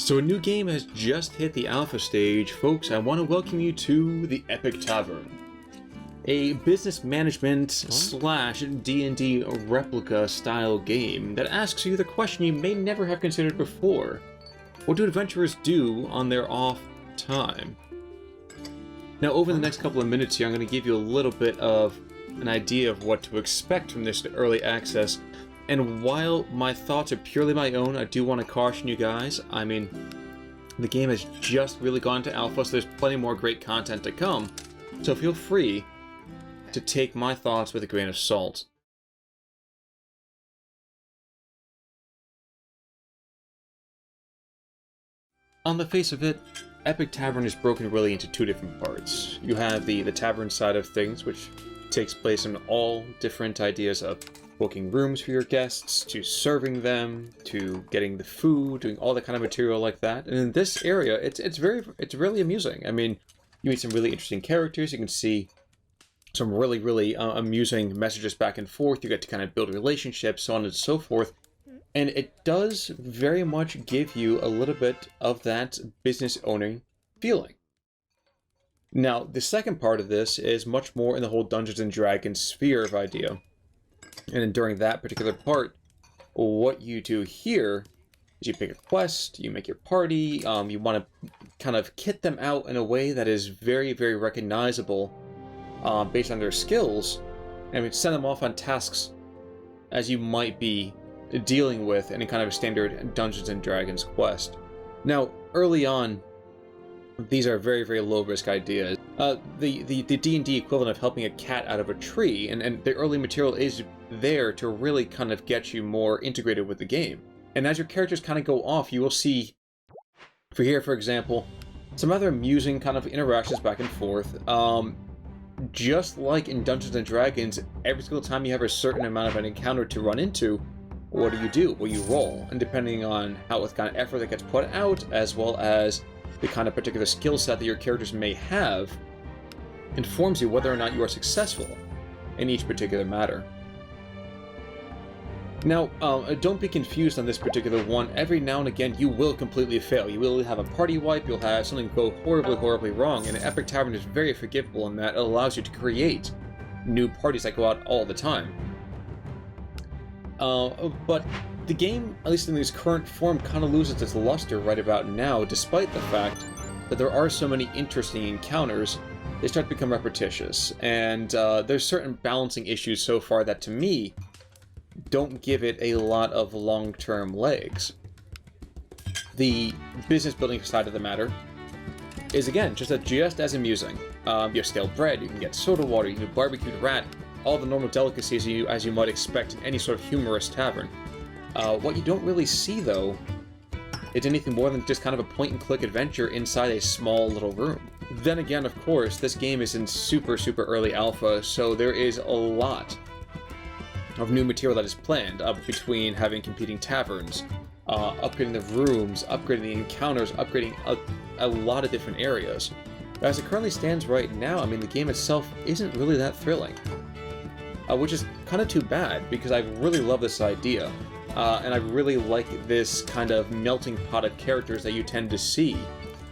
So a new game has just hit the alpha stage. Folks, I want to welcome you to the Epic Tavern, a business management slash D&D replica style game that asks you the question you may never have considered before. What do adventurers do on their off time? Now, over the next couple of minutes here, I'm going to give you a little bit of an idea of what to expect from this early access. And while my thoughts are purely my own, I do want to caution you guys. I mean, the game has just really gone to alpha, so there's plenty more great content to come. So feel free to take my thoughts with a grain of salt. On the face of it, Epic Tavern is broken really into two different parts. You have the tavern side of things, which takes place in all different ideas of booking rooms for your guests, to serving them, to getting the food, doing all that kind of material like that. And in this area, it's really amusing. I mean, you meet some really interesting characters. You can see some really amusing messages back and forth. You get to kind of build relationships, so on and so forth. And it does very much give you a little bit of that business owning feeling. Now, the second part of this is much more in the whole Dungeons and Dragons sphere of idea. And during that particular part, what you do here is you pick a quest, you make your party, you want to kind of kit them out in a way that is very recognizable based on their skills, and send them off on tasks as you might be dealing with any kind of a standard Dungeons and Dragons quest. Now, early on, these are very low-risk ideas. The D&D equivalent of helping a cat out of a tree, and the early material is there to really kind of get you more integrated with the game. And as your characters kind of go off, you will see, for example, some other amusing kind of interactions back and forth. Just like in Dungeons and Dragons, every single time you have a certain amount of an encounter to run into, what do? Well, you roll, and depending on what kind of effort that gets put out, as well as the kind of particular skill set that your characters may have, informs you whether or not you are successful in each particular matter. Now, don't be confused on this particular one. Every now and again, you will completely fail. You will have a party wipe, you'll have something go horribly wrong, and Epic Tavern is very forgivable in that it allows you to create new parties that go out all the time. But the game, at least in its current form, kind of loses its luster right about now, despite the fact that there are so many interesting encounters. They start to become repetitious, and there's certain balancing issues so far that, to me, don't give it a lot of long-term legs. The business building side of the matter is, again, just as amusing. You have stale bread, you can get soda water, you can do barbecued rat, all the normal delicacies as you might expect in any sort of humorous tavern. What you don't really see, though, is anything more than just kind of a point-and-click adventure inside a small little room. Then again, of course, this game is in super early alpha, so there is a lot of new material that is planned, between having competing taverns, upgrading the rooms, upgrading the encounters, upgrading a lot of different areas. But as it currently stands right now, I mean, the game itself isn't really that thrilling. Which is kind of too bad, because I really love this idea. And I really like this kind of melting pot of characters that you tend to see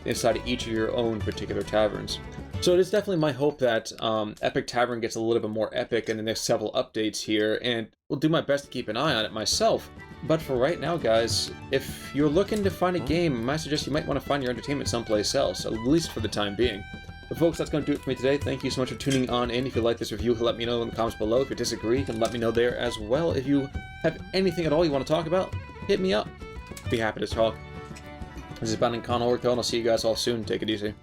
inside of each of your own particular taverns. So it is definitely my hope that Epic Tavern gets a little bit more epic in the next several updates here, and will do my best to keep an eye on it myself. But for right now, guys, if you're looking to find a game, I suggest you might want to find your entertainment someplace else, at least for the time being. But folks, that's going to do it for me today. Thank you so much for tuning on in. If you like this review, let me know in the comments below. If you disagree, you can let me know there as well. If you have anything at all you want to talk about, hit me up. Be happy to talk. This is Ben and Connor, and I'll see you guys all soon. Take it easy.